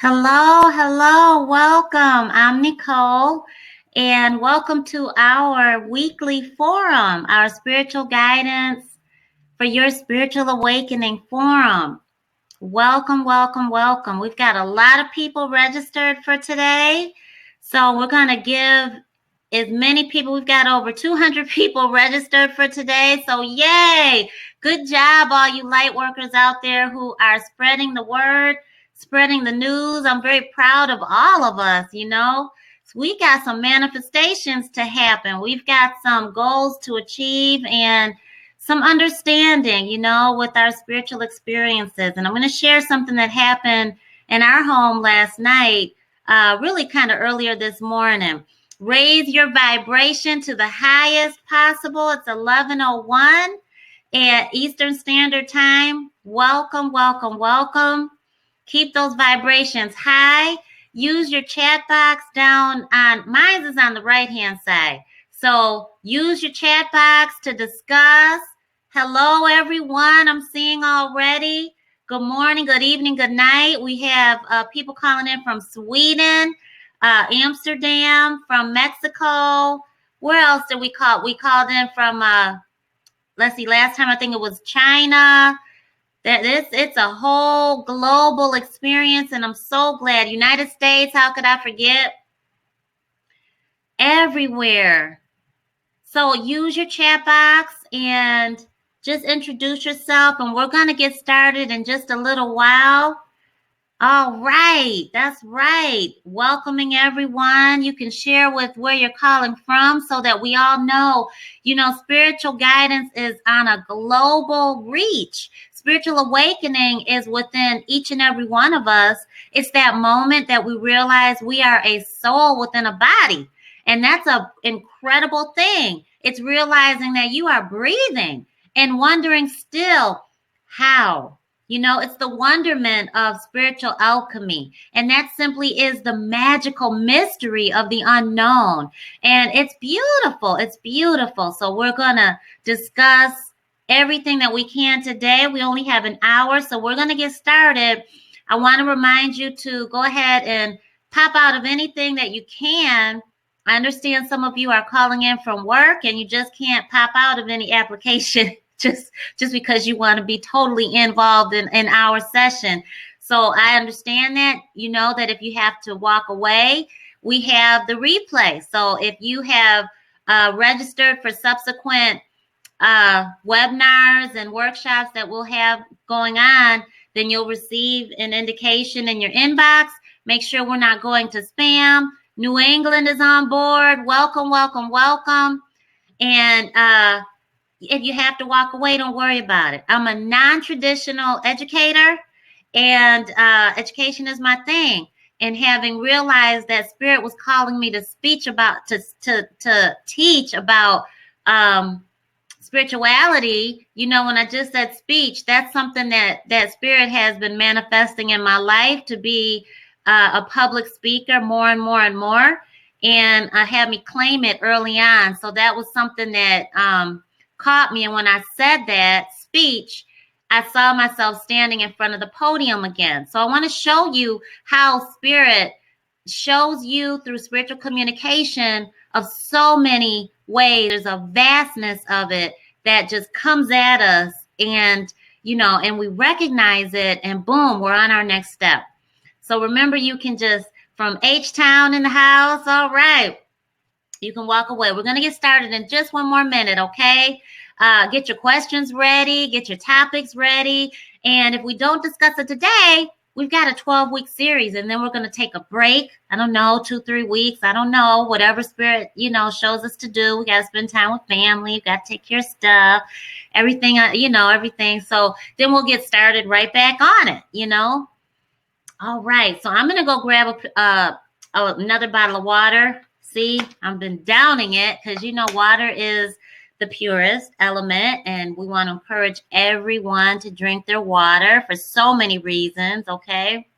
Hello, welcome. I'm Nicole, and welcome to our weekly forum, our spiritual guidance for your spiritual awakening forum. Welcome. We've got a lot of people registered for today, so we're going to give as many people. We've got over 200 people registered for today, so yay! Good job, all you light workers out there who are spreading the word, spreading the news. I'm very proud of all of us. So we got some manifestations to happen. We've got some goals to achieve and some understanding, with our spiritual experiences. And I'm going to share something that happened in our home last night, really kind of earlier this morning. Raise your vibration to the highest possible. It's 11:01 at Eastern Standard Time. Welcome. Keep those vibrations high. Use your chat box down on, mine is on the right-hand side. So use your chat box to discuss. Hello, everyone. I'm seeing already. Good morning, good evening, good night. We have people calling in from Sweden, Amsterdam, from Mexico. Where else did we call? We called in from, let's see, last time I think it was China. It's a whole global experience, and I'm so glad. United States, how could I forget? Everywhere. So use your chat box and just introduce yourself, and we're going to get started in just a little while. All right, that's right. Welcoming everyone. You can share with where you're calling from so that we all know, spiritual guidance is on a global reach. Spiritual awakening is within each and every one of us. It's that moment that we realize we are a soul within a body. And that's an incredible thing. It's realizing that you are breathing and wondering still how. It's the wonderment of spiritual alchemy. And that simply is the magical mystery of the unknown. And it's beautiful. It's beautiful. So we're going to discuss everything that we can today. We only have an hour, so we're going to get started. I want to remind you to go ahead and pop out of anything that you can. I understand some of you are calling in from work and you just can't pop out of any application. Just because you want to be totally involved in our session. So I understand that, that if you have to walk away, we have the replay. So if you have registered for subsequent webinars and workshops that we'll have going on, then you'll receive an indication in your inbox. Make sure we're not going to spam. New England is on board. Welcome. And if you have to walk away, don't worry about it. I'm a non-traditional educator, and education is my thing. And having realized that Spirit was calling me to teach about spirituality, when I just said speech, that's something that Spirit has been manifesting in my life to be a public speaker more and more. And had me claim it early on. So that was something that caught me. And when I said that speech, I saw myself standing in front of the podium again. So I want to show you how Spirit shows you through spiritual communication of so many ways. There's a vastness of it that just comes at us, and and we recognize it, and boom, we're on our next step. So remember, you can just, from H-Town in the house, all right, you can walk away. We're going to get started in just one more minute, okay? Get your questions ready, get your topics ready. And if we don't discuss it today, we've got a 12-week series, and then we're going to take a break. I don't know, 2-3 weeks. I don't know, whatever Spirit, shows us to do. We got to spend time with family. We got to take care of stuff, everything, everything. So then we'll get started right back on it, All right. So I'm going to go grab another bottle of water. See, I've been downing it because, water is the purest element, and we want to encourage everyone to drink their water for so many reasons, okay?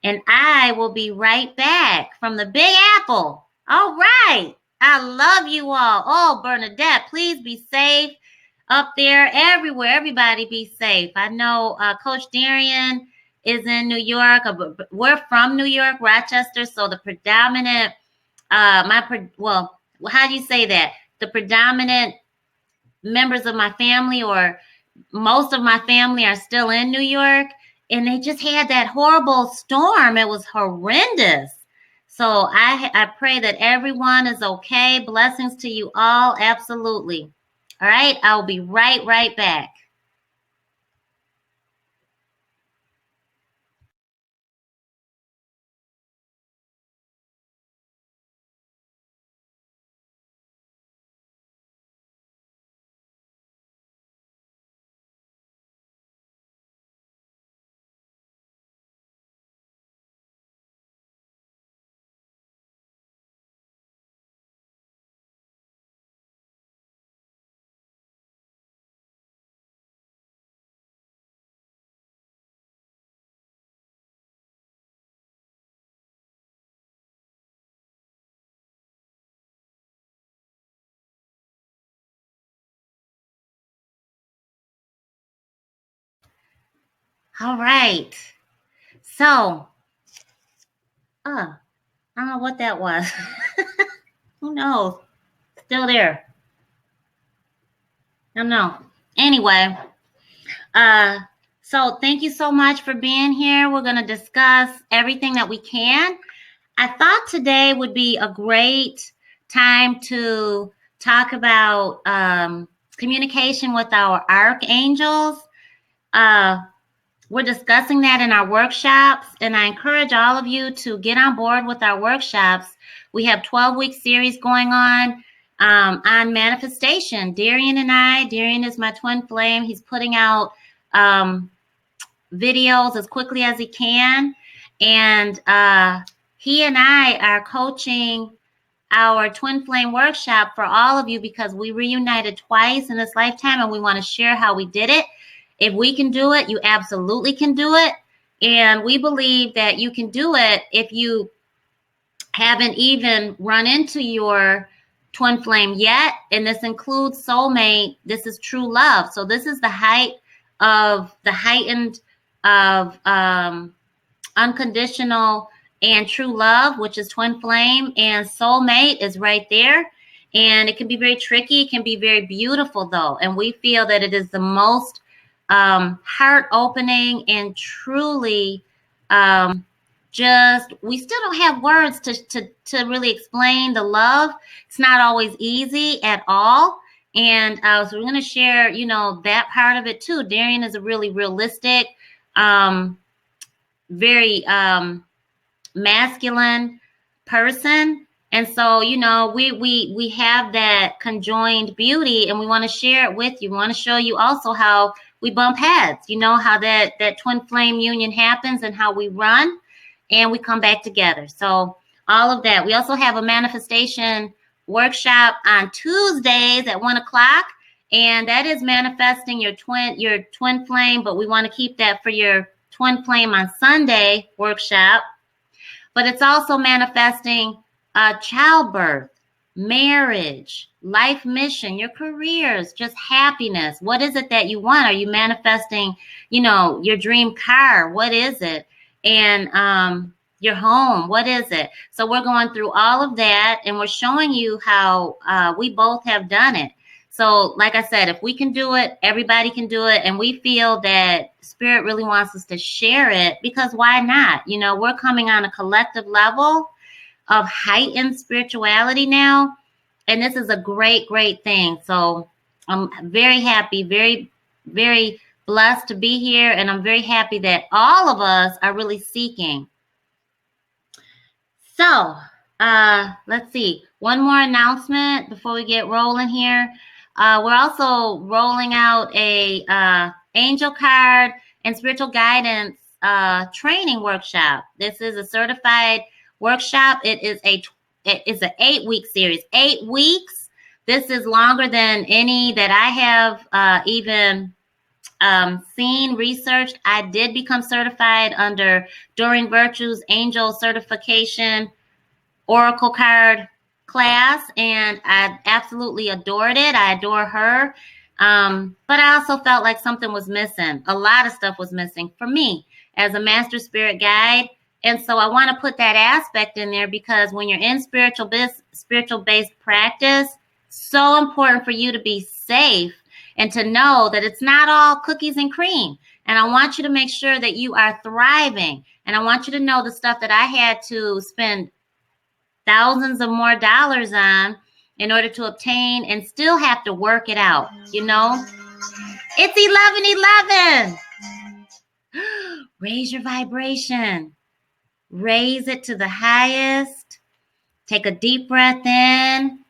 And I will be right back from the Big Apple. All right. I love you all. Oh, Bernadette, please be safe up there, everywhere. Everybody be safe. I know Coach Darian is in New York. We're from New York, Rochester, so the predominant, how do you say that? The predominant members of my family, or most of my family, are still in New York, and they just had that horrible storm. It was horrendous. So I pray that everyone is okay. Blessings to you all. Absolutely. All right. I'll be right back. All right. So, I don't know what that was. Who knows? Still there. I don't know. Anyway, uh, so thank you so much for being here. We're going to discuss everything that we can. I thought today would be a great time to talk about communication with our archangels. We're discussing that in our workshops, and I encourage all of you to get on board with our workshops. We have 12-week series going on manifestation. Darian is my twin flame. He's putting out videos as quickly as he can, and he and I are coaching our twin flame workshop for all of you because we reunited twice in this lifetime, and we want to share how we did it. If we can do it, you absolutely can do it. And we believe that you can do it if you haven't even run into your twin flame yet. And this includes soulmate. This is true love. So this is the heightened of unconditional and true love, which is twin flame, and soulmate is right there. And it can be very tricky. It can be very beautiful though. And we feel that it is the most heart opening and truly we still don't have words to really explain the love. It's not always easy at all. And so we're going to share, that part of it too. Darian is a really realistic, very masculine person. And so, we have that conjoined beauty, and we want to share it with you. We want to show you also how we bump heads, how that twin flame union happens and how we run and we come back together. So all of that. We also have a manifestation workshop on Tuesdays at 1:00, and that is manifesting your twin flame, but we want to keep that for your twin flame on Sunday workshop. But it's also manifesting childbirth, marriage, life mission, your careers, just happiness. What is it that you want? Are you manifesting, your dream car? What is it? And your home, what is it? So we're going through all of that, and we're showing you how we both have done it. So like I said, if we can do it, everybody can do it. And we feel that Spirit really wants us to share it, because why not? We're coming on a collective level of heightened spirituality now. And this is a great, great thing. So I'm very happy, very, very blessed to be here. And I'm very happy that all of us are really seeking. So let's see. One more announcement before we get rolling here. We're also rolling out a angel card and spiritual guidance training workshop. This is a certified workshop. It is an 8-week series. 8 weeks. This is longer than any that I have even seen, researched. I did become certified under Doreen Virtue's Angel Certification Oracle card class, and I absolutely adored it. I adore her. But I also felt like something was missing. A lot of stuff was missing for me. as a master spirit guide. And so I want to put that aspect in there because when you're in spiritual-based practice, so important for you to be safe and to know that it's not all cookies and cream. And I want you to make sure that you are thriving. And I want you to know the stuff that I had to spend thousands of more dollars on in order to obtain and still have to work it out. You know, it's 11:11. Raise your vibration. Raise it to the highest. Take a deep breath in.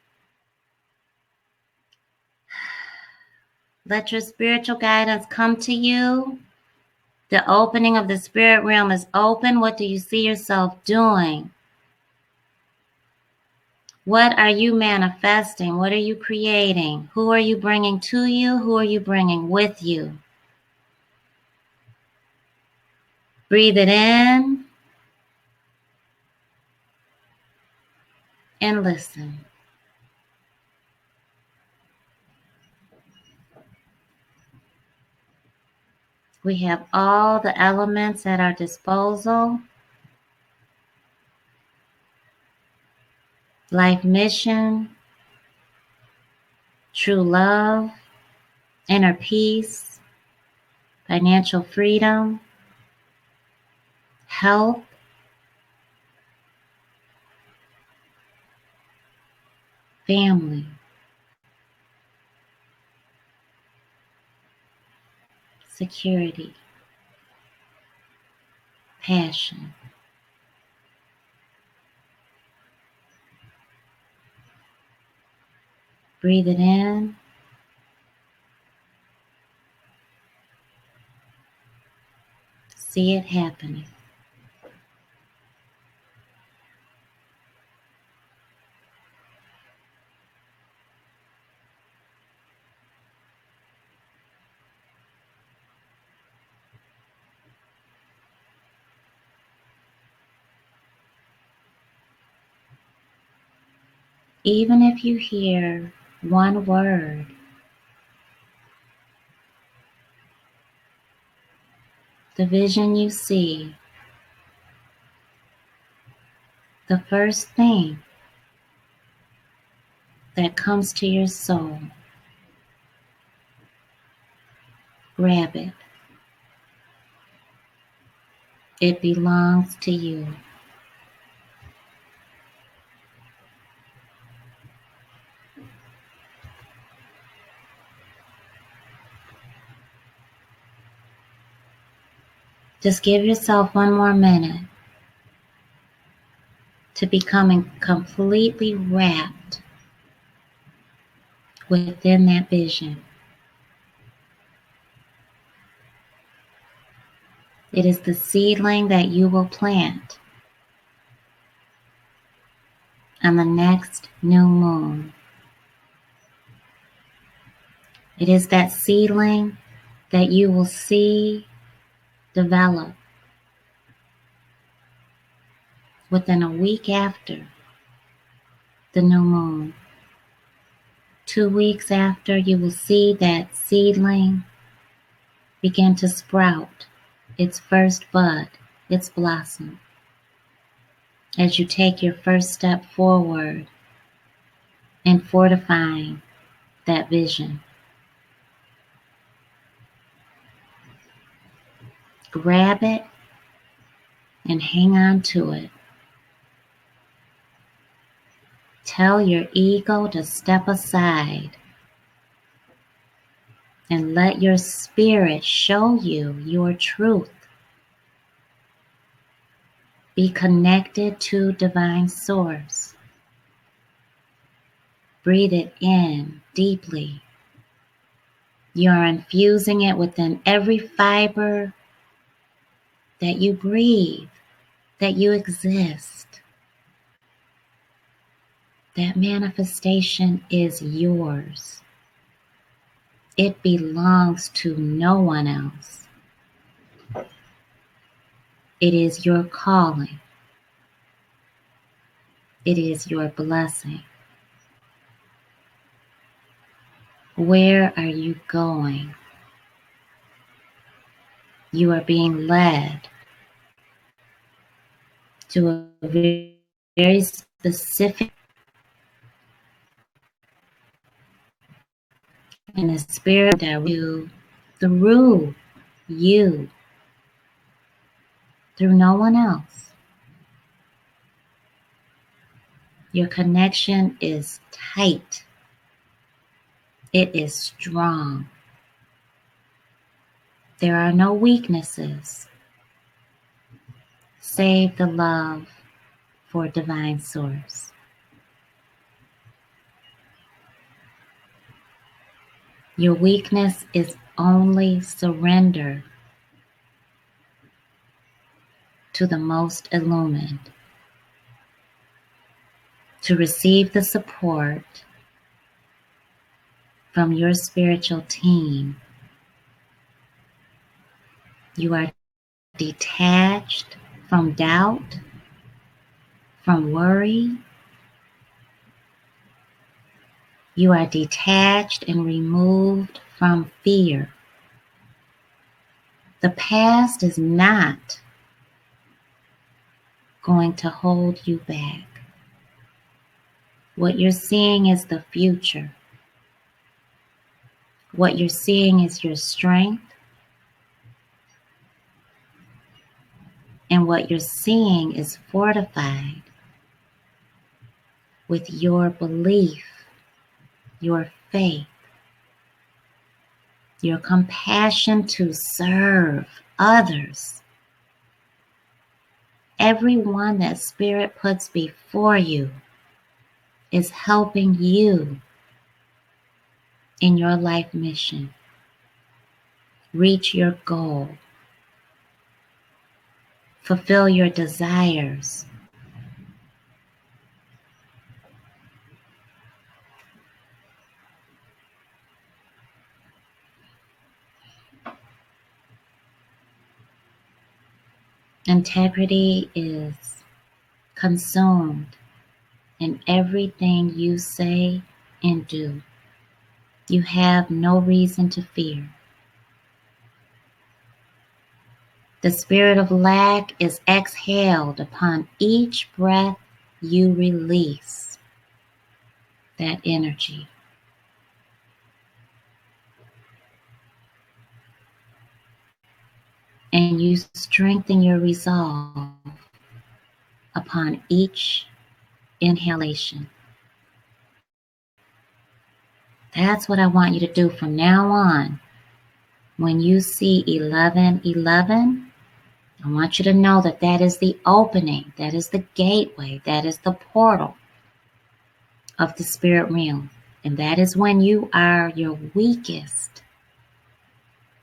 Let your spiritual guidance come to you. The opening of the spirit realm is open. What do you see yourself doing? What are you manifesting? What are you creating? Who are you bringing to you? Who are you bringing with you? Breathe it in and listen. We have all the elements at our disposal. Life mission, true love, inner peace, financial freedom, health, family, security, passion. Breathe it in. See it happening. Even if you hear one word, the vision you see, the first thing that comes to your soul, grab it. It belongs to you. Just give yourself one more minute to becoming completely wrapped within that vision. It is the seedling that you will plant on the next new moon. It is that seedling that you will see develop within a week after the new moon. 2 weeks after, you will see that seedling begin to sprout its first bud, its blossom, as you take your first step forward in fortifying that vision. Grab it and hang on to it. Tell your ego to step aside and let your spirit show you your truth. Be connected to divine source. Breathe it in deeply. You're infusing it within every fiber that you breathe, that you exist. That manifestation is yours. It belongs to no one else. It is your calling. It is your blessing. Where are you going? You are being led to a very specific and the spirit that you through you, through no one else. Your connection is tight. It is strong. There are no weaknesses, save the love for divine source. Your weakness is only surrender to the most illumined, to receive the support from your spiritual team. You are detached from doubt, from worry. You are detached and removed from fear. The past is not going to hold you back. What you're seeing is the future. What you're seeing is your strength. And what you're seeing is fortified with your belief, your faith, your compassion to serve others. Everyone that Spirit puts before you is helping you in your life mission. Reach your goal. Fulfill your desires. Integrity is consumed in everything you say and do. You have no reason to fear. The spirit of lack is exhaled upon each breath you release that energy. And you strengthen your resolve upon each inhalation. That's what I want you to do from now on. When you see 1111, I want you to know that that is the opening, that is the gateway, that is the portal of the spirit realm. And that is when you are your weakest,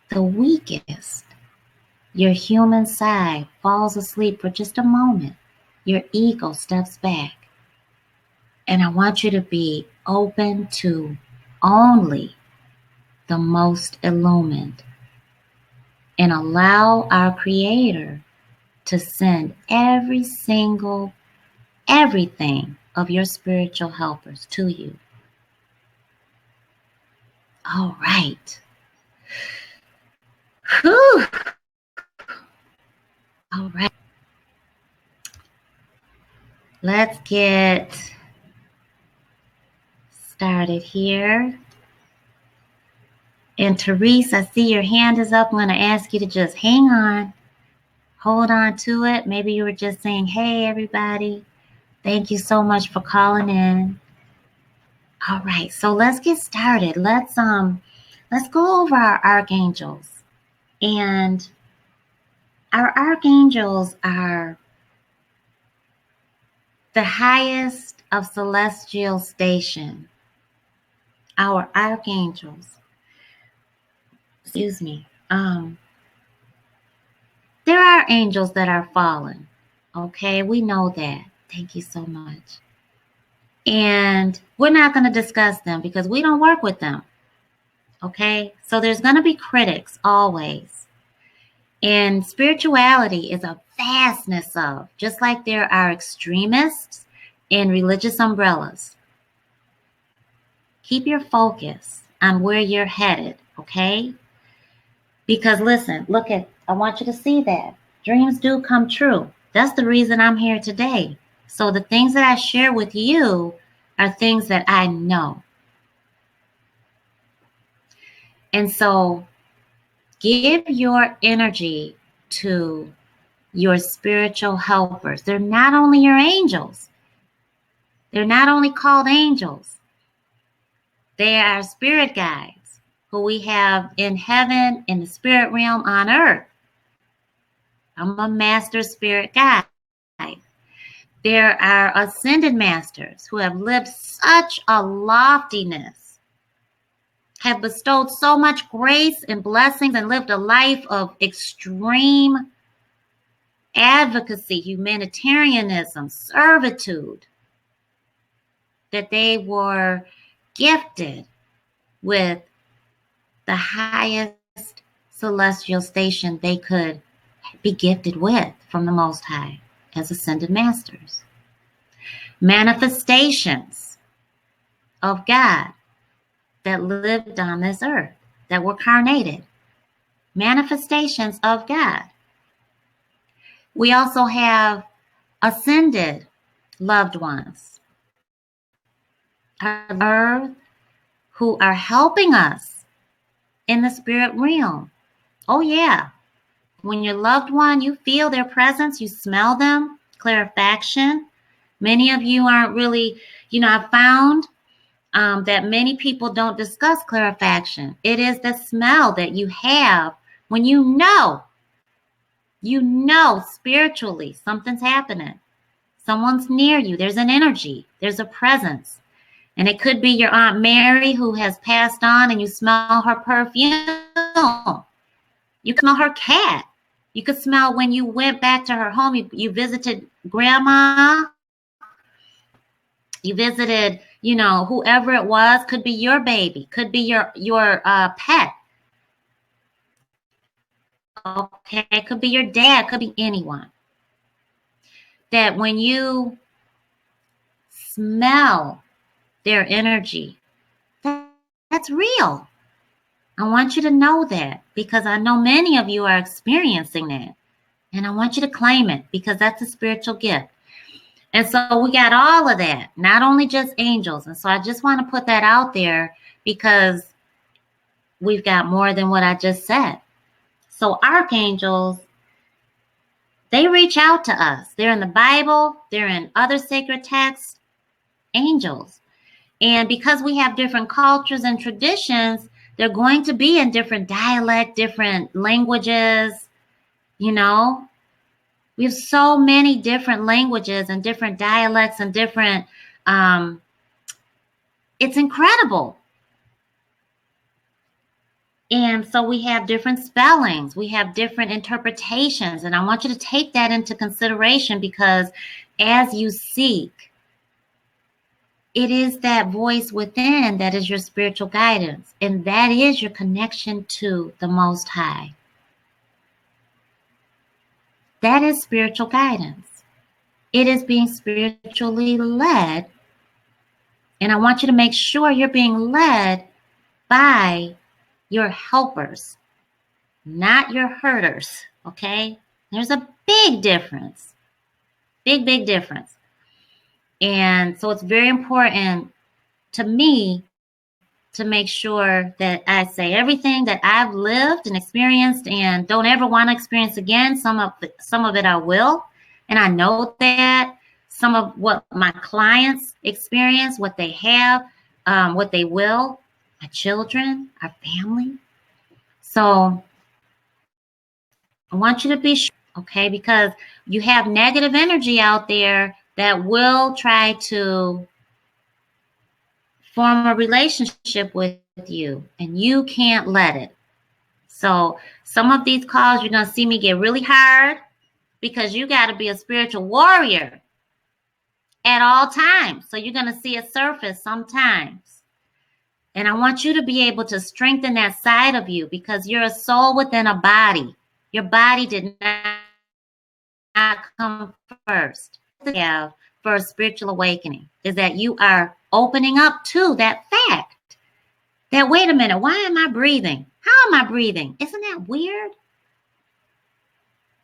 the weakest. Your human side falls asleep for just a moment. Your ego steps back. And I want you to be open to only the most illumined. And allow our Creator to send everything of your spiritual helpers to you. All right. Whew. All right. Let's get started here. And Therese, I see your hand is up. I'm going to ask you to just hang on. Hold on to it. Maybe you were just saying, hey, everybody. Thank you so much for calling in. All right, so let's get started. Let's go over our archangels. And our archangels are the highest of celestial station. Our archangels. Excuse me. There are angels that are fallen. Okay, we know that. Thank you so much. And we're not going to discuss them because we don't work with them. Okay, so there's going to be critics always. And spirituality is a vastness of, just like there are extremists in religious umbrellas. Keep your focus on where you're headed, okay? Because listen, I want you to see that. Dreams do come true. That's the reason I'm here today. So the things that I share with you are things that I know. And so give your energy to your spiritual helpers. They're not only your angels. They're not only called angels. They are spirit guides who we have in heaven, in the spirit realm, on earth. I'm a master spirit guide. There are ascended masters who have lived such a loftiness, have bestowed so much grace and blessings, and lived a life of extreme advocacy, humanitarianism, servitude, that they were gifted with the highest celestial station they could be gifted with from the Most High as ascended masters. Manifestations of God that lived on this earth, that were carnated. Manifestations of God. We also have ascended loved ones on earth who are helping us in the spirit realm. Oh yeah. When your loved one, you feel their presence, you smell them, clarifaction. Many of you aren't really, I've found that many people don't discuss clarifaction. It is the smell that you have when you know spiritually something's happening. Someone's near you. There's an energy. There's a presence. And it could be your Aunt Mary who has passed on and you smell her perfume. You can smell her cat. You could smell when you went back to her home. You visited grandma. You visited, whoever it was. Could be your baby. Could be your pet. Okay, it could be your dad. Could be anyone. That when you smell their energy, that's real. I want you to know that because I know many of you are experiencing that. And I want you to claim it because that's a spiritual gift. And so we got all of that, not only just angels. And so I just want to put that out there because we've got more than what I just said. So archangels, they reach out to us. They're in the Bible. They're in other sacred texts. Angels. And because we have different cultures and traditions, they're going to be in different dialect, different languages, We have so many different languages and different dialects and different, it's incredible. And so we have different spellings, we have different interpretations. And I want you to take that into consideration because as you seek, it is that voice within that is your spiritual guidance. And that is your connection to the Most High. That is spiritual guidance. It is being spiritually led. And I want you to make sure you're being led by your helpers, not your herders. Okay? There's a big difference. Big, big difference. And so it's very important to me to make sure that I say everything that I've lived and experienced and don't ever want to experience again. Some of it I will, and I know that. Some of what my clients experience, what they have, what they will, my children, our family. So I want you to be sure, okay, because you have negative energy out there that will try to form a relationship with you, and you can't let it. So some of these calls, you're going to see me get really hard because you got to be a spiritual warrior at all times. So you're going to see it surface sometimes. And I want you to be able to strengthen that side of you because you're a soul within a body. Your body did not come first. Yeah, for a spiritual awakening is that you are opening up to that fact that, wait a minute, why am I breathing? How am I breathing? Isn't that weird?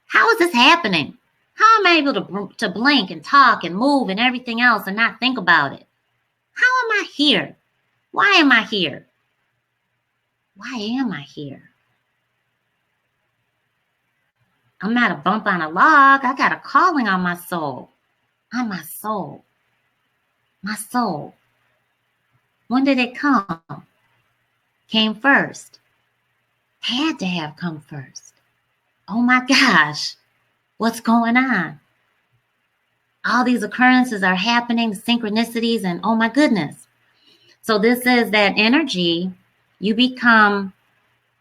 How is this happening? How am I able to blink and talk and move and everything else and not think about it? How am I here? Why am I here? Why am I here? I'm not a bump on a log. I got a calling on my soul. On my soul. My soul. When did it come? Came first. Had to have come first. Oh my gosh. What's going on? All these occurrences are happening, synchronicities, and oh my goodness. So this is that energy. You become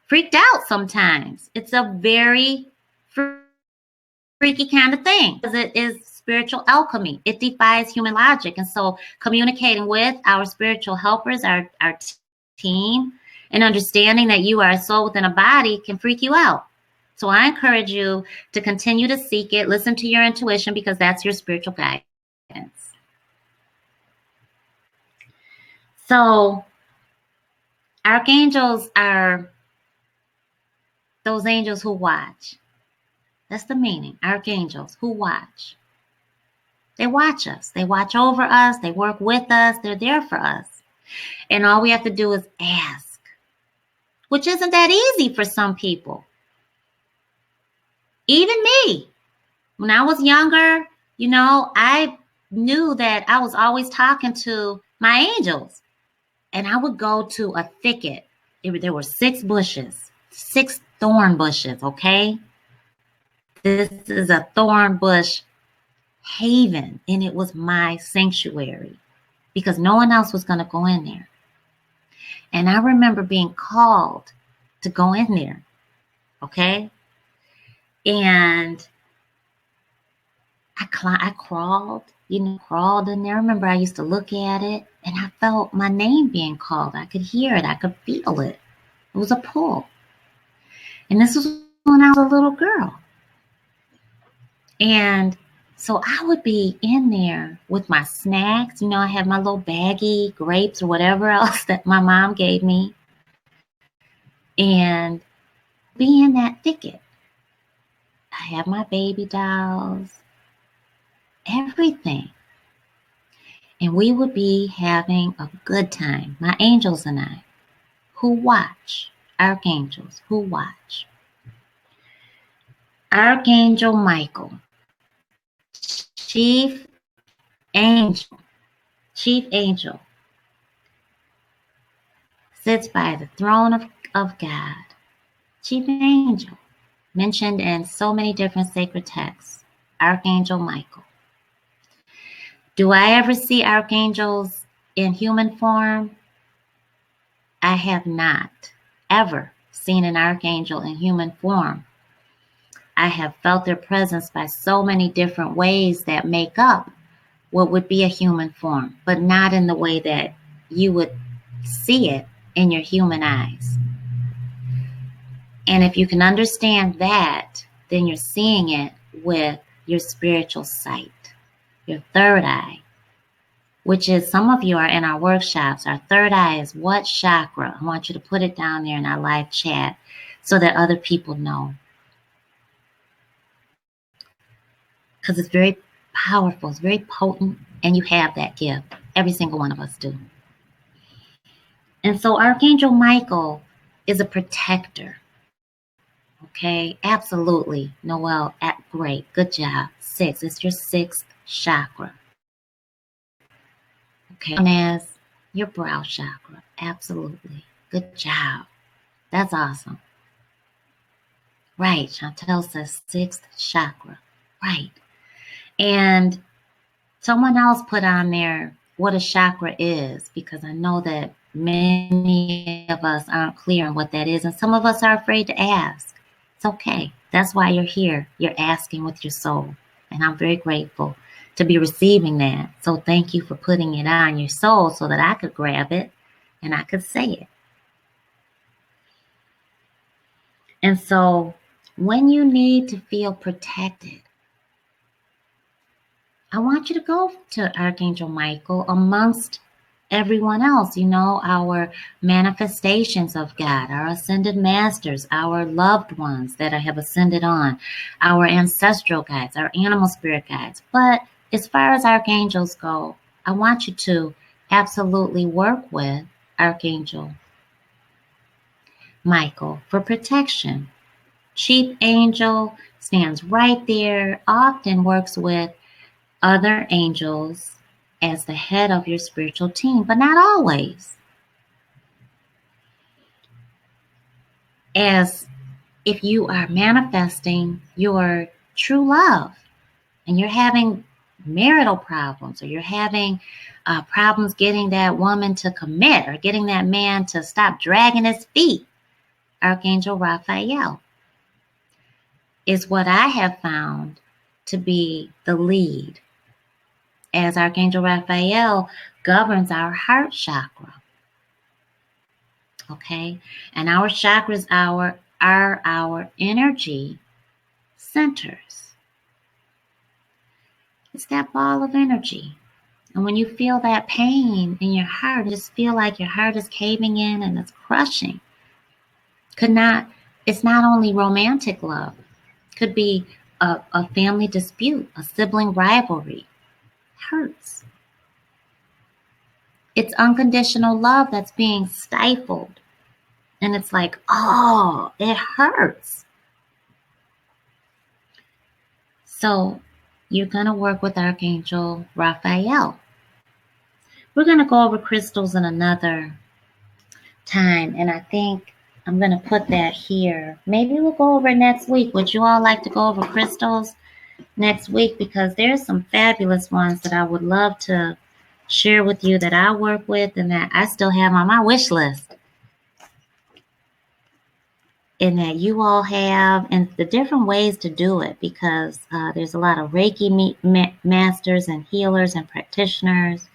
freaked out sometimes. It's a very freaky kind of thing because it is spiritual alchemy. It defies human logic. And so communicating with our spiritual helpers, our team, and understanding that you are a soul within a body can freak you out. So I encourage you to continue to seek it, listen to your intuition, because that's your spiritual guidance. So archangels are those angels who watch. That's the meaning. Archangels who watch. They watch us. They watch over us. They work with us. They're there for us. And all we have to do is ask, which isn't that easy for some people. Even me. When I was younger, I knew that I was always talking to my angels. And I would go to a thicket. There were 6 bushes, 6 thorn bushes, okay? This is a thorn bush haven, and it was my sanctuary because no one else was going to go in there. And I remember being called to go in there, okay? And I crawled in there. I remember I used to look at it, and I felt my name being called. I could hear it. I could feel it. It was a pull. And this was when I was a little girl. And so I would be in there with my snacks. I have my little baggie, grapes or whatever else that my mom gave me. And be in that thicket. I have my baby dolls, everything. And we would be having a good time, my angels and I, who watch, archangels who watch. Archangel Michael, chief angel, sits by the throne of God. Chief angel, mentioned in so many different sacred texts, Archangel Michael. Do I ever see archangels in human form? I have not ever seen an archangel in human form. I have felt their presence by so many different ways that make up what would be a human form, but not in the way that you would see it in your human eyes. And if you can understand that, then you're seeing it with your spiritual sight, your third eye, which is, some of you are in our workshops. Our third eye is what chakra? I want you to put it down there in our live chat so that other people know. Because it's very powerful, it's very potent, and you have that gift. Every single one of us do. And so Archangel Michael is a protector. Okay, absolutely. Noelle, great, good job. 6, it's your 6th chakra. Okay, and as your brow chakra, absolutely. Good job. That's awesome. Right, Chantel says 6th chakra. Right. And someone else put on there what a chakra is, because I know that many of us aren't clear on what that is, and some of us are afraid to ask. It's okay. That's why you're here. You're asking with your soul. And I'm very grateful to be receiving that. So thank you for putting it on your soul so that I could grab it and I could say it. And so when you need to feel protected, I want you to go to Archangel Michael amongst everyone else, our manifestations of God, our ascended masters, our loved ones that have ascended on, our ancestral guides, our animal spirit guides. But as far as archangels go, I want you to absolutely work with Archangel Michael for protection. Chief angel stands right there, often works with other angels as the head of your spiritual team, but not always. As if you are manifesting your true love and you're having marital problems, or you're having problems getting that woman to commit, or getting that man to stop dragging his feet, Archangel Raphael is what I have found to be the lead, as Archangel Raphael governs our heart chakra. Okay, and our chakras are our energy centers. It's that ball of energy. And when you feel that pain in your heart, just feel like your heart is caving in and it's crushing. It's not only romantic love. Could be a family dispute, a sibling rivalry. Hurts. It's unconditional love that's being stifled. And it's like, oh, it hurts. So you're going to work with Archangel Raphael. We're going to go over crystals in another time. And I think I'm going to put that here. Maybe we'll go over it next week. Would you all like to go over crystals next week? Because there's some fabulous ones that I would love to share with you that I work with and that I still have on my wish list. And that you all have, and the different ways to do it, because there's a lot of Reiki masters and healers and practitioners,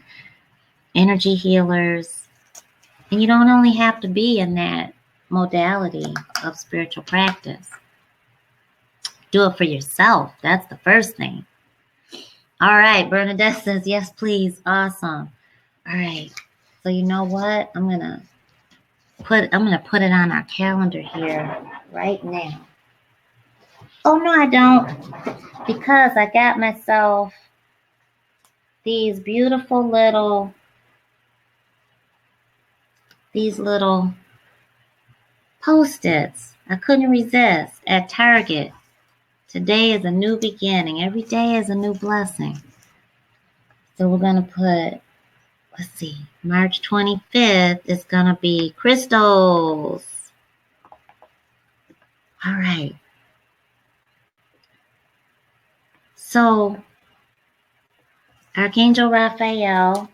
energy healers. And you don't only have to be in that modality of spiritual practice. Do it for yourself. That's the first thing. All right, Bernadette says, yes, please. Awesome. All right. So you know what? I'm gonna put it on our calendar here right now. Oh no, I don't, because I got myself these beautiful little Post-its. I couldn't resist at Target. Today is a new beginning. Every day is a new blessing. So we're going to put, let's see, March 25th is going to be crystals. All right. So, Archangel Raphael,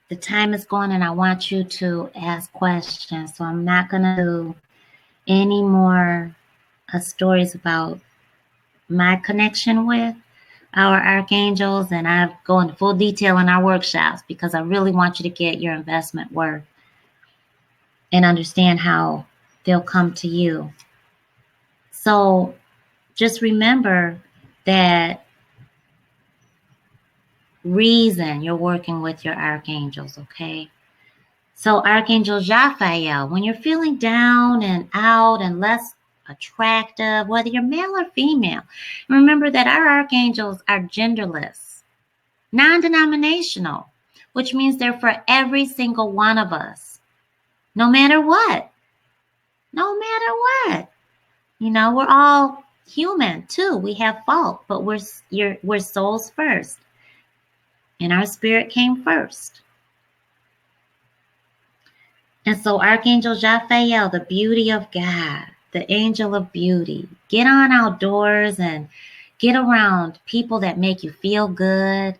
the time is gone and I want you to ask questions. So I'm not going to do any more stories about my connection with our archangels, and I go into full detail in our workshops because I really want you to get your investment worth and understand how they'll come to you. So just remember that reason you're working with your archangels, okay? So Archangel Raphael, when you're feeling down and out and less attractive, whether you're male or female, remember that our archangels are genderless, non-denominational, which means they're for every single one of us, no matter what. No matter what. We're all human too. We have fault, but we're souls first. And our spirit came first. And so Archangel Raphael, the beauty of God, the angel of beauty, get on outdoors and get around people that make you feel good.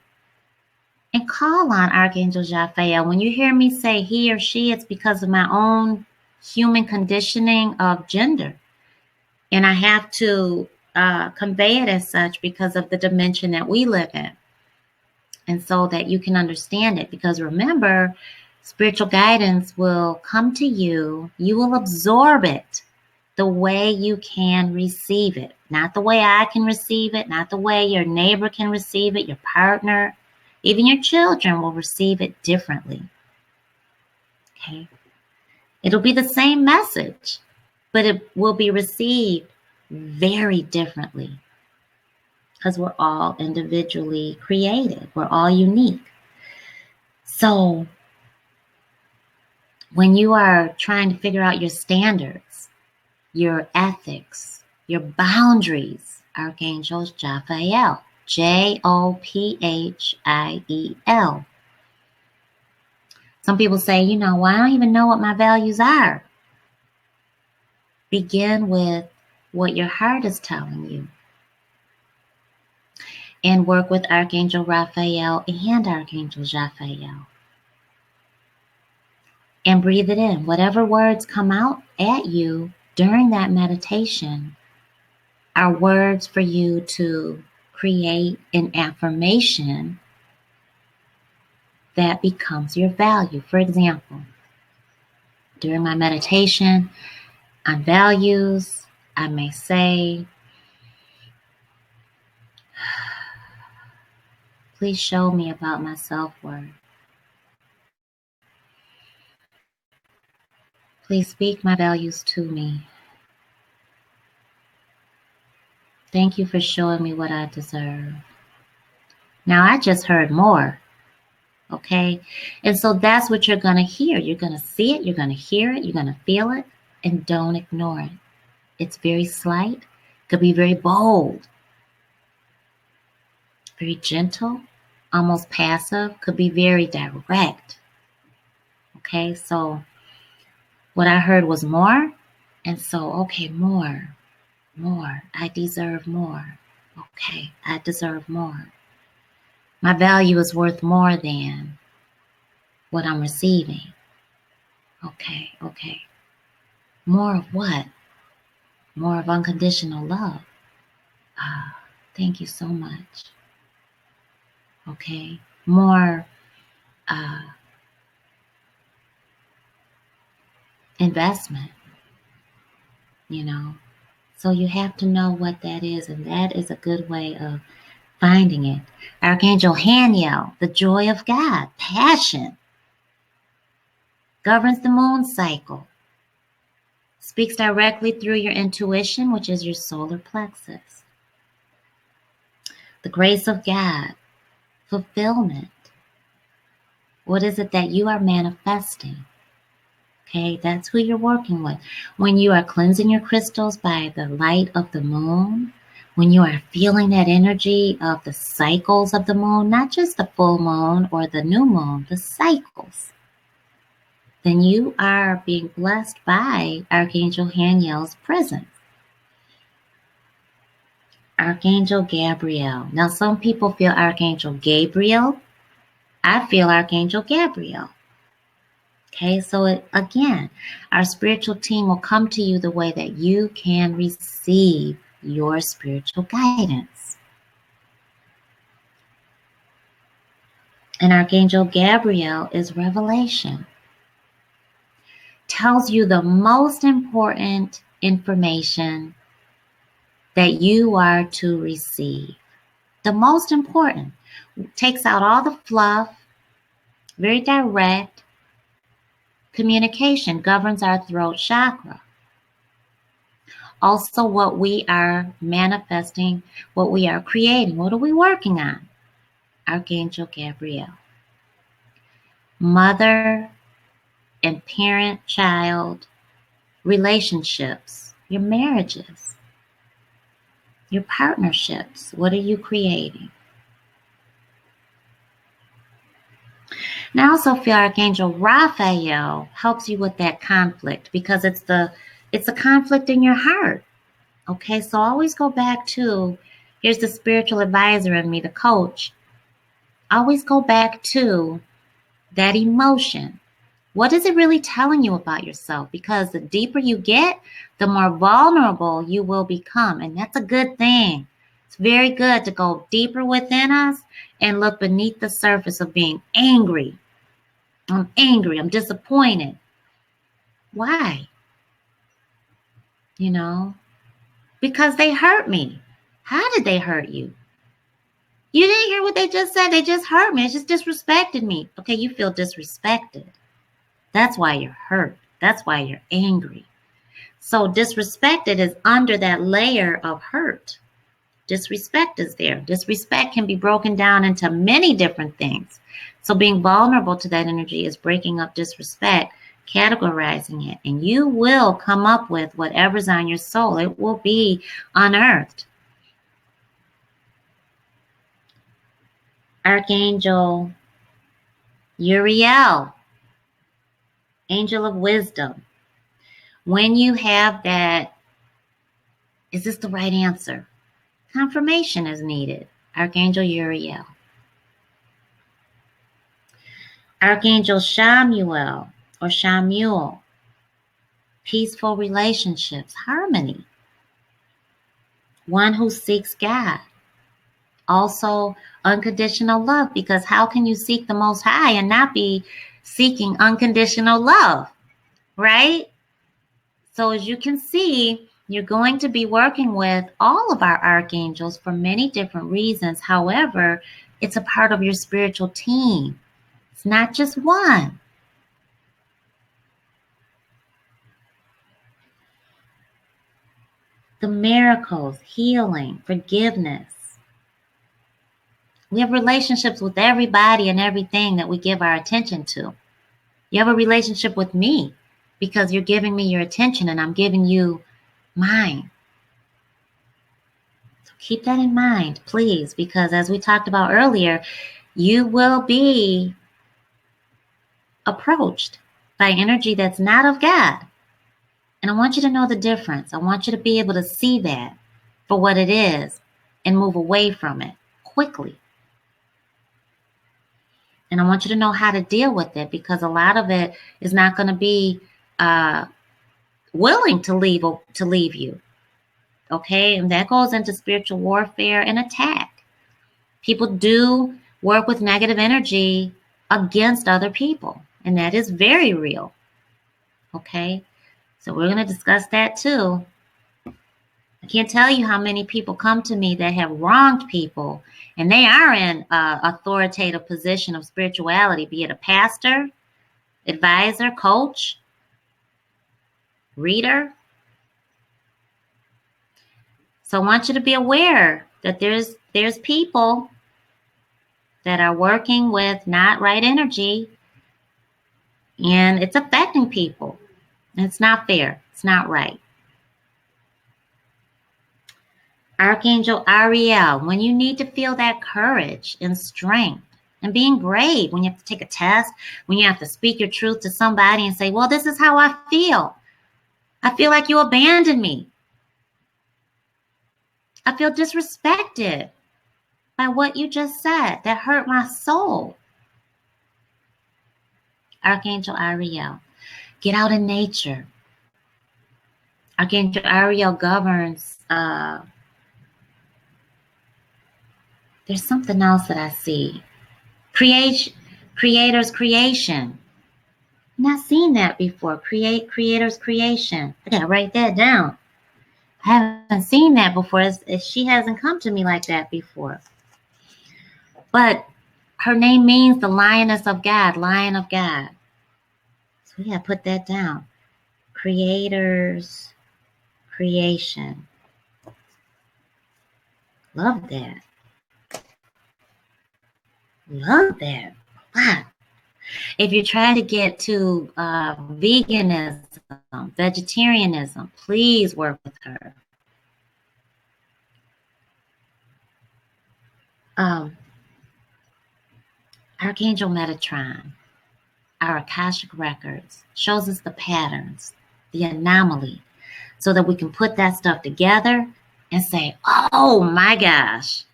And call on Archangel Raphael. When you hear me say he or she, it's because of my own human conditioning of gender. And I have to convey it as such because of the dimension that we live in. And so that you can understand it. Because remember, spiritual guidance will come to you. You will absorb it. the way you can receive it. Not the way I can receive it, not the way your neighbor can receive it, your partner, even your children will receive it differently. Okay? It'll be the same message, but it will be received very differently because we're all individually created. We're all unique. So when you are trying to figure out your standards, your ethics, your boundaries, Archangel Jophiel, Jophiel. Some people say, well, I don't even know what my values are. Begin with what your heart is telling you. And work with Archangel Raphael and Archangel Jophiel. And breathe it in. Whatever words come out at you during that meditation are words for you to create an affirmation that becomes your value. For example, during my meditation on values, I may say, please show me about my self-worth. Please speak my values to me. Thank you for showing me what I deserve. Now, I just heard more, okay? And so that's what you're going to hear. You're going to see it, you're going to hear it, you're going to feel it, and don't ignore it. It's very slight, could be very bold, very gentle, almost passive, could be very direct. Okay, so what I heard was more, and so, okay, more. I deserve more. Okay, I deserve more. My value is worth more than what I'm receiving. Okay. More of what? More of unconditional love. Thank you so much. Okay, more investment, So you have to know what that is, and that is a good way of finding it. Archangel Haniel, the joy of God, passion, governs the moon cycle, speaks directly through your intuition, which is your solar plexus. The grace of God, fulfillment. What is it that you are manifesting? Okay, that's who you're working with. When you are cleansing your crystals by the light of the moon, when you are feeling that energy of the cycles of the moon, not just the full moon or the new moon, the cycles, then you are being blessed by Archangel Haniel's presence. Archangel Gabriel. Now, some people feel Archangel Gabriel. I feel Archangel Gabriel. Okay, so again, our spiritual team will come to you the way that you can receive your spiritual guidance. And Archangel Gabriel is revelation. Tells you the most important information that you are to receive. The most important. Takes out all the fluff, very direct. Communication governs our throat chakra. Also, what we are manifesting, what we are creating, what are we working on? Archangel Gabriel. Mother and parent-child relationships, your marriages, your partnerships. What are you creating? And I also feel Archangel Raphael helps you with that conflict because it's a conflict in your heart. Okay, so always go back to, here's the spiritual advisor in me, the coach. Always go back to that emotion. What is it really telling you about yourself? Because the deeper you get, the more vulnerable you will become. And that's a good thing. It's very good to go deeper within us and look beneath the surface of being angry. I'm angry. I'm disappointed. Why? you know, because they hurt me. How did they hurt you? You didn't hear what they just said. They just hurt me. It just disrespected me. Okay, you feel disrespected. That's why you're hurt. That's why you're angry. So disrespected is under that layer of hurt. Disrespect is there. Disrespect can be broken down into many different things. So being vulnerable to that energy is breaking up disrespect, categorizing it, and you will come up with whatever's on your soul. It will be unearthed. Archangel Uriel, angel of wisdom. When you have that, is this the right answer? Confirmation is needed. Archangel Uriel. Archangel Shamuel or Shamuel. Peaceful relationships, harmony. One who seeks God. Also, unconditional love, because how can you seek the Most High and not be seeking unconditional love, right? So as you can see, you're going to be working with all of our archangels for many different reasons. However, it's a part of your spiritual team. It's not just one. The miracles, healing, forgiveness. We have relationships with everybody and everything that we give our attention to. You have a relationship with me because you're giving me your attention and I'm giving you mine. So keep that in mind, please, because as we talked about earlier, you will be approached by energy that's not of God. And I want you to know the difference. I want you to be able to see that for what it is and move away from it quickly. And I want you to know how to deal with it, because a lot of it is not going to be willing to leave you. Okay, and that goes into spiritual warfare and attack. People do work with negative energy against other people, and that is very real. Okay, so we're going to discuss that too. I can't tell you how many people come to me that have wronged people, and they are in an authoritative position of spirituality, be it a pastor, advisor, coach, reader. So I want you to be aware that there's people that are working with not right energy, and it's affecting people. And it's not fair. It's not right. Archangel Ariel, when you need to feel that courage and strength and being brave, when you have to take a test, when you have to speak your truth to somebody and say, well, this is how I feel. I feel like you abandoned me. I feel disrespected by what you just said. That hurt my soul. Archangel Ariel, get out in nature. Archangel Ariel governs, there's something else that I see. Creator's creation. I've not seen that before. Creator's creation. I gotta write that down. I haven't seen that before. She hasn't come to me like that before. But her name means the lioness of God, lion of God. So we gotta put that down. Creator's creation. Love that. Love that. Wow. If you're trying to get to veganism, vegetarianism, please work with her. Archangel Metatron, our Akashic records, shows us the patterns, the anomaly, so that we can put that stuff together and say, oh my gosh,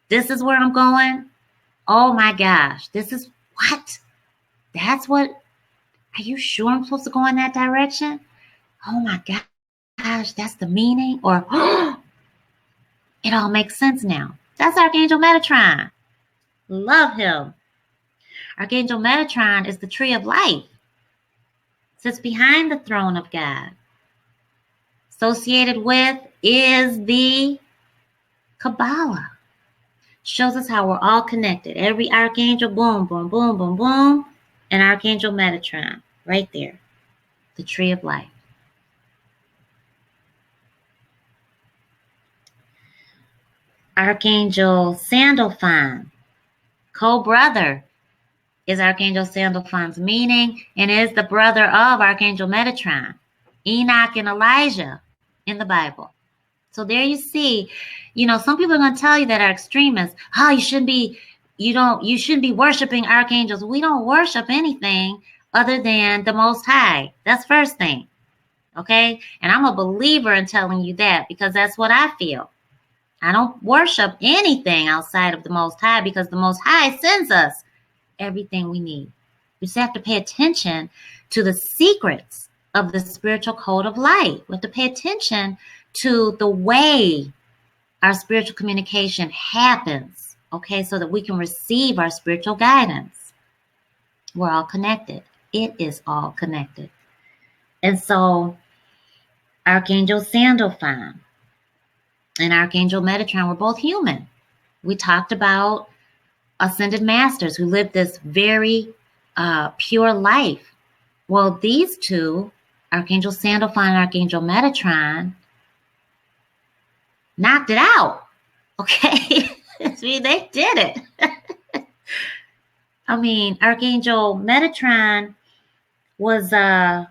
this is where I'm going. Oh my gosh, this is what? That's what? Are you sure I'm supposed to go in that direction? Oh my gosh, that's the meaning? Or, oh, it all makes sense now. That's Archangel Metatron. Love him. Archangel Metatron is the tree of life. Sits behind the throne of God. associated with is the Kabbalah. Shows us how we're all connected. Every archangel, boom, boom, boom, boom, boom, and Archangel Metatron, right there, the tree of life. Archangel Sandalphon, co-brother, is Archangel Sandalphon's meaning and is the brother of Archangel Metatron, Enoch and Elijah in the Bible. So there you see, some people are going to tell you that are extremists. Oh, you shouldn't be worshiping archangels. We don't worship anything other than the Most High. That's first thing. Okay? And I'm a believer in telling you that because that's what I feel. I don't worship anything outside of the Most High because the Most High sends us everything we need. We just have to pay attention to the secrets of the spiritual code of light. We have to pay attention to the way our spiritual communication happens, okay, so that we can receive our spiritual guidance. We're all connected. It is all connected. And so Archangel Sandalphon and Archangel Metatron were both human. We talked about ascended masters who lived this very pure life. Well, these two, Archangel Sandalphon and Archangel Metatron, knocked it out. Okay? See, they did it. I mean, Archangel Metatron was they're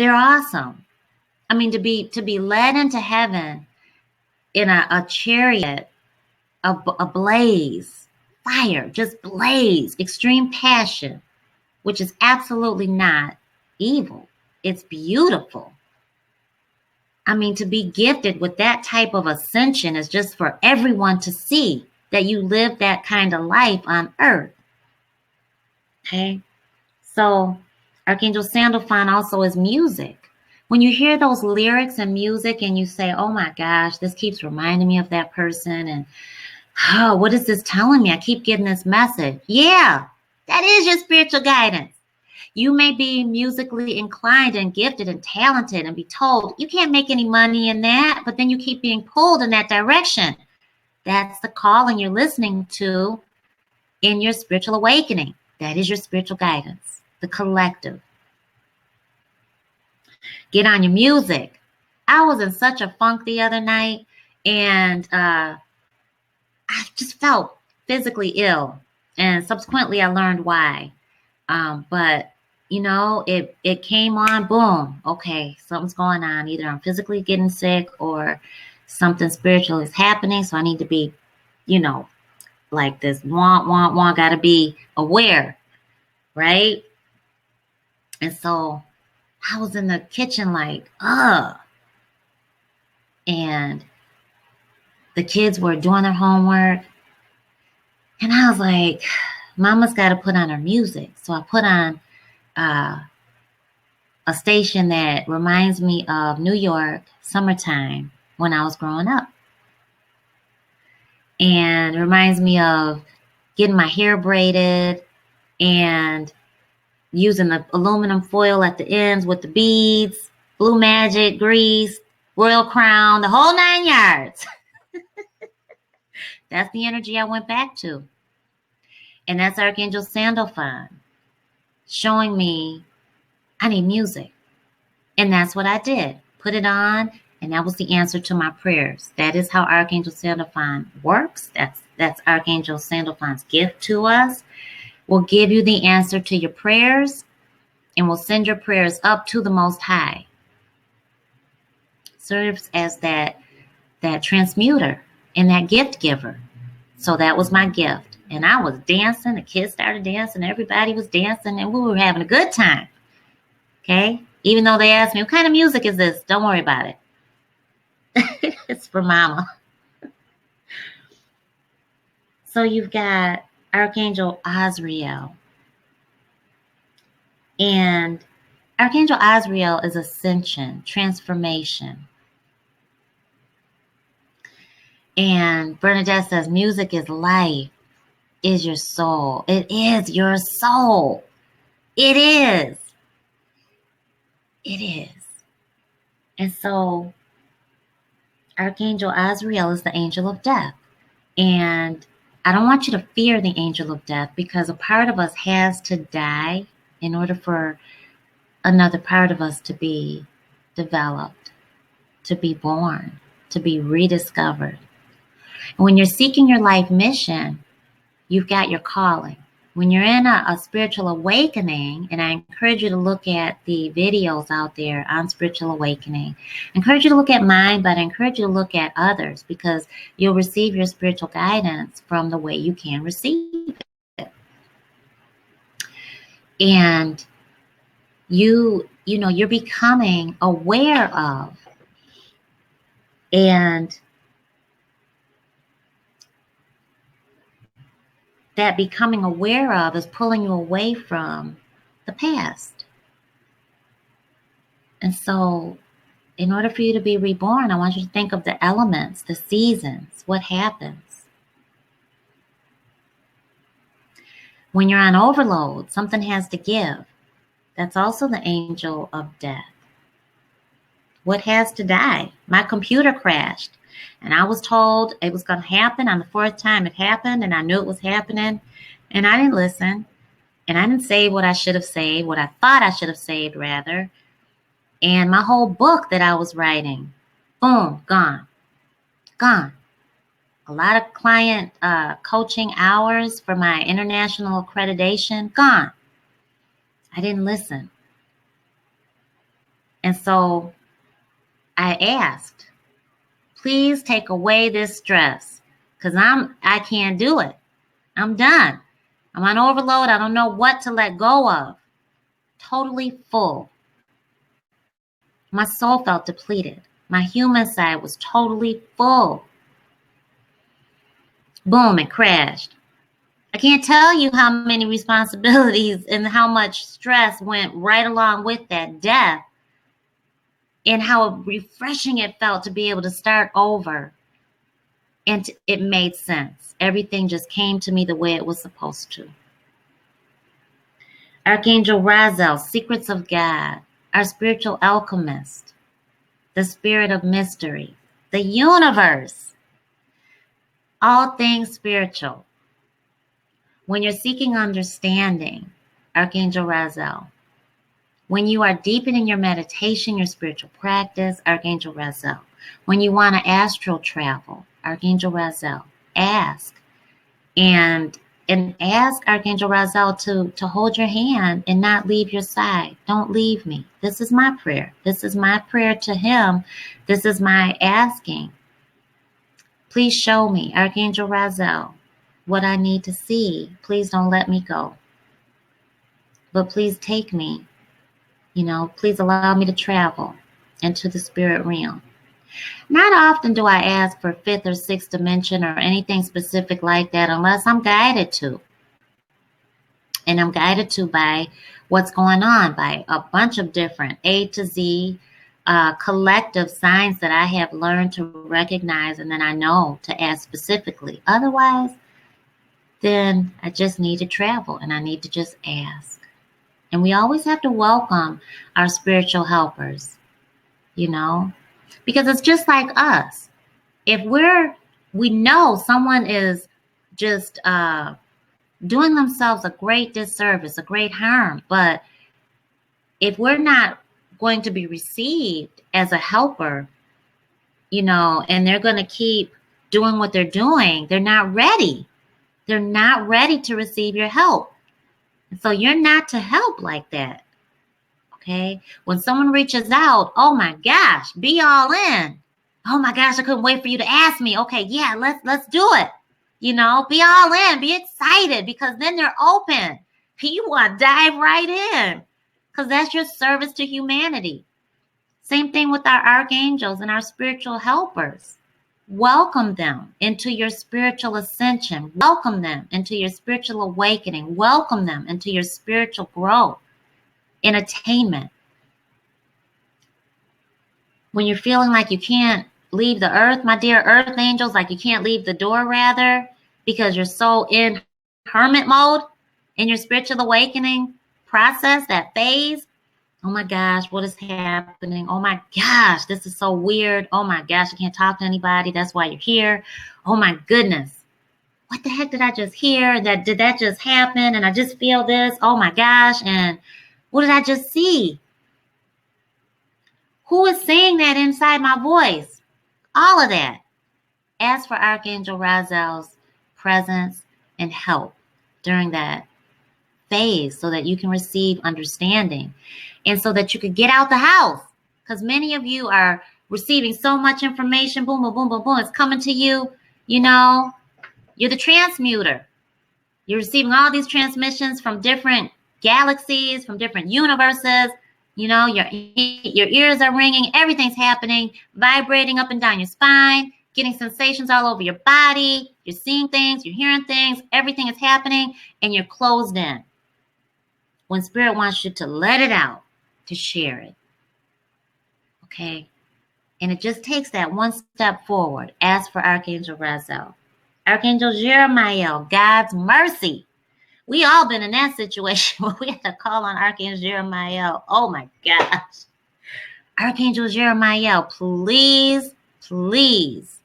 awesome. I mean, to be led into heaven in a chariot, a blaze, fire, just blaze, extreme passion, which is absolutely not evil. It's beautiful. I mean, to be gifted with that type of ascension is just for everyone to see that you live that kind of life on earth. Okay? So, Archangel Sandalphon also is music. When you hear those lyrics and music and you say, oh my gosh, this keeps reminding me of that person, and what is this telling me? I keep getting this message. Yeah, that is your spiritual guidance. You may be musically inclined and gifted and talented and be told you can't make any money in that, but then you keep being pulled in that direction. That's the calling you're listening to in your spiritual awakening. That is your spiritual guidance, the collective. Get on your music. I was in such a funk the other night, and I just felt physically ill, and subsequently I learned why. But it came on, boom, okay, something's going on. Either I'm physically getting sick or something spiritual is happening. So I need to be, like this got to be aware, right? And so I was in the kitchen like, and the kids were doing their homework. And I was like, Mama's got to put on her music. So I put on a station that reminds me of New York summertime when I was growing up. And reminds me of getting my hair braided and using the aluminum foil at the ends with the beads, blue magic, grease, royal crown, the whole 9 yards. That's the energy I went back to. And that's Archangel Sandalphon showing me I need music. And that's what I did. Put it on, and that was the answer to my prayers. That is how Archangel Sandalphon works. That's Archangel Sandalphon's gift to us. We'll give you the answer to your prayers, and we'll send your prayers up to the Most High. Serves as that transmuter and that gift giver. So that was my gift. And I was dancing. The kids started dancing. Everybody was dancing, and we were having a good time. Okay? Even though they asked me, what kind of music is this? Don't worry about it. It's for Mama. So you've got Archangel Azrael. And Archangel Azrael is ascension, transformation. And Bernadette says music is life. is your soul. It is your soul. It is. It is. And so Archangel Azrael is the angel of death. And I don't want you to fear the angel of death, because a part of us has to die in order for another part of us to be developed, to be born, to be rediscovered. And when you're seeking your life mission, you've got your calling. When you're in a spiritual awakening, and I encourage you to look at the videos out there on spiritual awakening. I encourage you to look at mine, but I encourage you to look at others, because you'll receive your spiritual guidance from the way you can receive it. And you're becoming aware of, and that becoming aware of is pulling you away from the past. And so in order for you to be reborn, I want you to think of the elements, the seasons, what happens. When you're on overload, something has to give. That's also the angel of death. What has to die? My computer crashed, and I was told it was going to happen. On the fourth time it happened, and I knew it was happening, and I didn't listen, and I didn't save what I should have saved, what I thought I should have saved, rather. And my whole book that I was writing, boom, gone. Gone. A lot of client coaching hours for my international accreditation, gone. I didn't listen. And so I asked, please take away this stress, because I can't do it. I'm done. I'm on overload. I don't know what to let go of. Totally full. My soul felt depleted. My human side was totally full. Boom, it crashed. I can't tell you how many responsibilities and how much stress went right along with that death, and how refreshing it felt to be able to start over. And it made sense. Everything just came to me the way it was supposed to. Archangel Raziel, secrets of God, our spiritual alchemist, the spirit of mystery, the universe, all things spiritual. When you're seeking understanding, Archangel Raziel. When you are deepening your meditation, your spiritual practice, Archangel Raziel. When you want to astral travel, Archangel Raziel. Ask. And ask Archangel Raziel to hold your hand and not leave your side. Don't leave me. This is my prayer. This is my prayer to him. This is my asking. Please show me, Archangel Raziel, what I need to see. Please don't let me go. But please take me. Please allow me to travel into the spirit realm. Not often do I ask for fifth or sixth dimension or anything specific like that, unless I'm guided to. And I'm guided to by what's going on, by a bunch of different A to Z collective signs that I have learned to recognize, and then I know to ask specifically. Otherwise, then I just need to travel, and I need to just ask. And we always have to welcome our spiritual helpers, because it's just like us. If we know someone is just doing themselves a great disservice, a great harm, but if we're not going to be received as a helper, and they're going to keep doing what they're doing, they're not ready. They're not ready to receive your help. So you're not to help like that, okay? When someone reaches out, oh my gosh, be all in. Oh my gosh, I couldn't wait for you to ask me. Okay, yeah, let's do it. Be all in, be excited, because then they're open. You want to dive right in, because that's your service to humanity. Same thing with our archangels and our spiritual helpers. Welcome them into your spiritual ascension. Welcome them into your spiritual awakening. Welcome them into your spiritual growth and attainment. When you're feeling like you can't leave the earth, my dear earth angels, like you can't leave the door, rather, because you're so in hermit mode in your spiritual awakening process, that phase. Oh my gosh, what is happening? Oh my gosh, this is so weird. Oh my gosh, I can't talk to anybody. That's why you're here. Oh my goodness. What the heck did I just hear? Did that just happen? And I just feel this. Oh my gosh. And what did I just see? Who is saying that inside my voice? All of that. Ask for Archangel Raziel's presence and help during that phase so that you can receive understanding and so that you could get out the house. Because many of you are receiving so much information. Boom, boom, boom, boom, boom. It's coming to you. You know, you're the transmuter. You're receiving all these transmissions from different galaxies, from different universes. You know, your ears are ringing. Everything's happening, vibrating up and down your spine, getting sensations all over your body. You're seeing things, you're hearing things. Everything is happening, and you're closed in. When Spirit wants you to let it out, to share it. Okay? And it just takes that one step forward. Ask for Archangel Raziel. Archangel Jeremiah, God's mercy. We all been in that situation where we had to call on Archangel Jeremiah. Oh my gosh. Archangel Jeremiah, please, please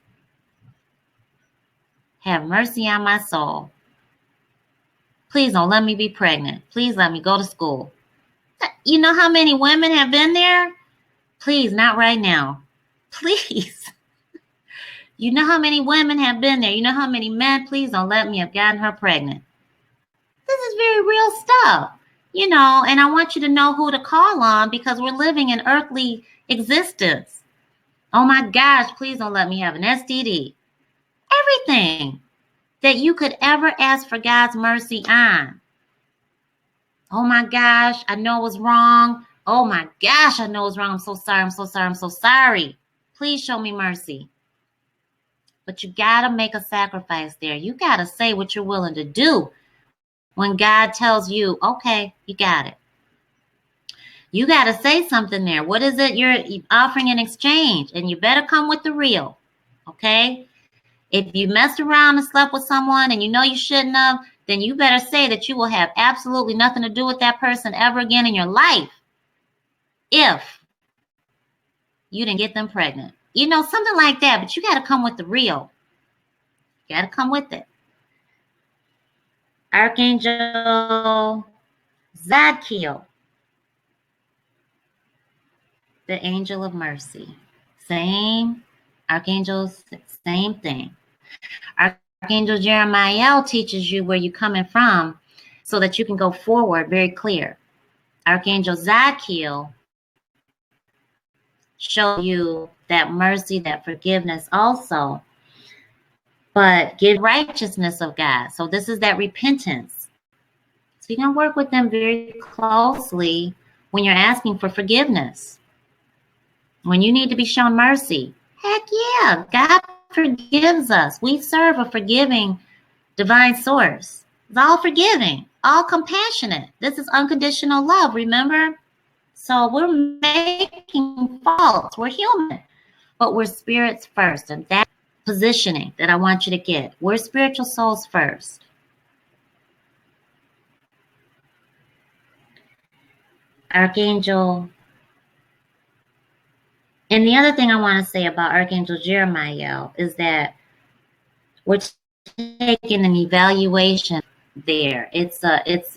have mercy on my soul. Please don't let me be pregnant. Please let me go to school. You know how many women have been there? Please, not right now. Please. You know how many women have been there. You know how many men, please don't let me have gotten her pregnant. This is very real stuff, you know, and I want you to know who to call on because we're living in earthly existence. Oh my gosh, please don't let me have an STD. Everything that you could ever ask for God's mercy on. Oh my gosh, I know it was wrong. Oh my gosh, I know it was wrong. I'm so sorry. I'm so sorry. I'm so sorry. Please show me mercy. But you got to make a sacrifice there. You got to say what you're willing to do when God tells you, okay, you got it. You got to say something there. What is it you're offering in exchange? And you better come with the real, okay? If you messed around and slept with someone and you know you shouldn't have, then you better say that you will have absolutely nothing to do with that person ever again in your life if you didn't get them pregnant. You know, something like that, but you got to come with the real. You got to come with it. Archangel Zadkiel, the angel of mercy. Same archangels, same thing. Archangel Jeremiah teaches you where you're coming from so that you can go forward very clear. Archangel Zadkiel show you that mercy, that forgiveness also, but give righteousness of God. So this is that repentance. So you're going to work with them very closely when you're asking for forgiveness. When you need to be shown mercy. Heck yeah, God forgives us. We serve a forgiving divine source. It's all forgiving, all compassionate. This is unconditional love, remember? So we're making faults. We're human, but we're spirits first. And that positioning that I want you to get. We're spiritual souls first. Archangel. And the other thing I want to say about Archangel Jeremiah is that we're taking an evaluation there.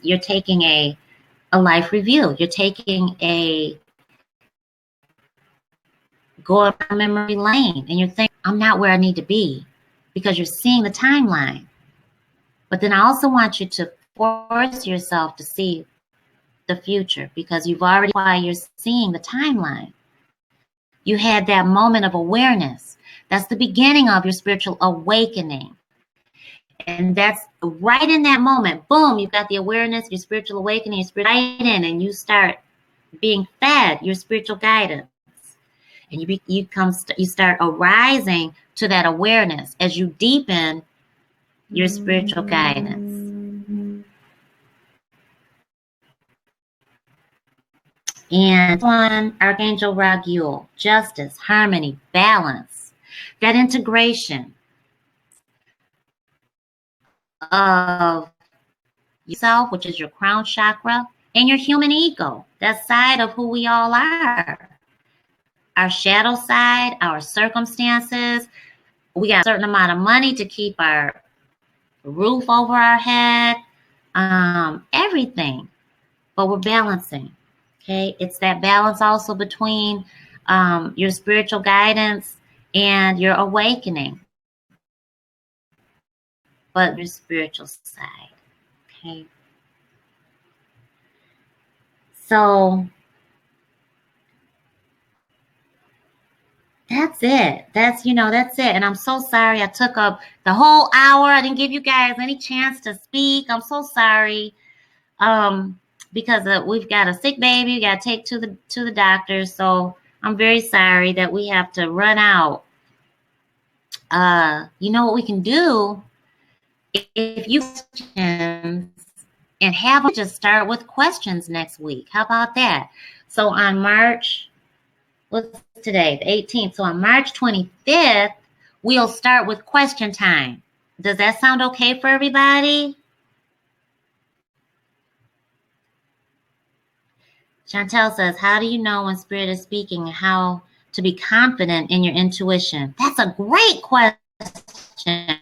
You're taking a life review. You're taking a go down memory lane, and you're thinking, I'm not where I need to be, because you're seeing the timeline. But then I also want you to force yourself to see the future, because you've already, while you're seeing the timeline, you had that moment of awareness. That's the beginning of your spiritual awakening. And that's right in that moment. Boom, you've got the awareness, your spiritual awakening, your spirit right in, and you start being fed your spiritual guidance. And you start arising to that awareness as you deepen your spiritual guidance. And one, Archangel Raziel, justice, harmony, balance, that integration of yourself, which is your crown chakra, and your human ego, that side of who we all are. Our shadow side, our circumstances. We got a certain amount of money to keep our roof over our head, everything. But we're balancing. Okay, it's that balance also between your spiritual guidance and your awakening, but your spiritual side. Okay, so that's it. That's it. And I'm so sorry I took up the whole hour. I didn't give you guys any chance to speak. I'm so sorry. Because we've got a sick baby, we got to take to the doctor. So I'm very sorry that we have to run out. You know what we can do? If you questions and have them just start with questions next week. How about that? So on March, what's today? The 18th. So on March 25th, we'll start with question time. Does that sound okay for everybody? Chantel says, how do you know when spirit is speaking and how to be confident in your intuition? That's a great question.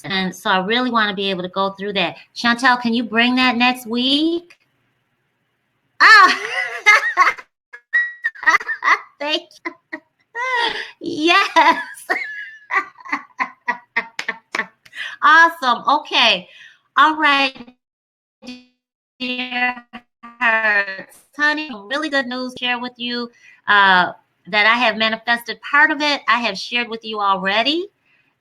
And so I really want to be able to go through that. Chantel, can you bring that next week? Oh, thank you. Yes. Awesome. Okay. All right, dear hearts. Honey, really good news to share with you that I have manifested part of it. I have shared with you already.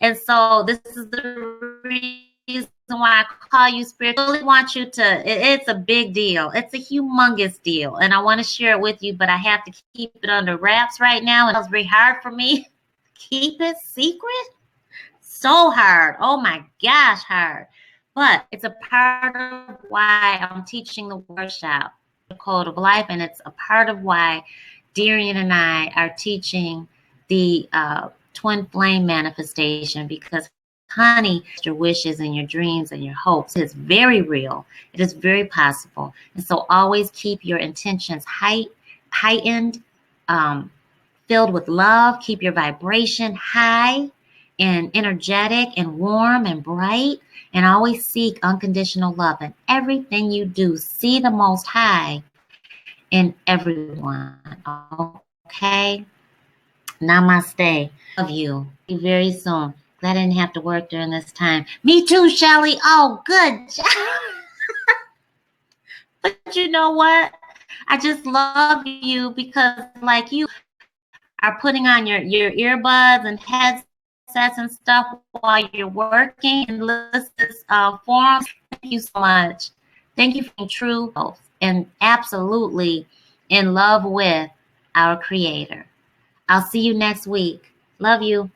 And so this is the reason why I call you spirit. I really want you to, it's a big deal. It's a humongous deal. And I want to share it with you, but I have to keep it under wraps right now. And it's very hard for me to keep it secret. So hard. Oh my gosh, hard. But it's a part of why I'm teaching the workshop, The Code of Life. And it's a part of why Darian and I are teaching the twin flame manifestation, because honey, your wishes and your dreams and your hopes is very real. It is very possible. And so always keep your intentions heightened, filled with love. Keep your vibration high and energetic and warm and bright. And always seek unconditional love in everything you do. See the Most High in everyone. Okay? Namaste. Love you. See you very soon. Glad I didn't have to work during this time. Me too, Shelly. Oh, good job. But you know what? I just love you because, like, you are putting on your earbuds and headsets and stuff while you're working and listen to forums. Thank you so much. Thank you for being true and absolutely in love with our Creator. I'll see you next week. Love you.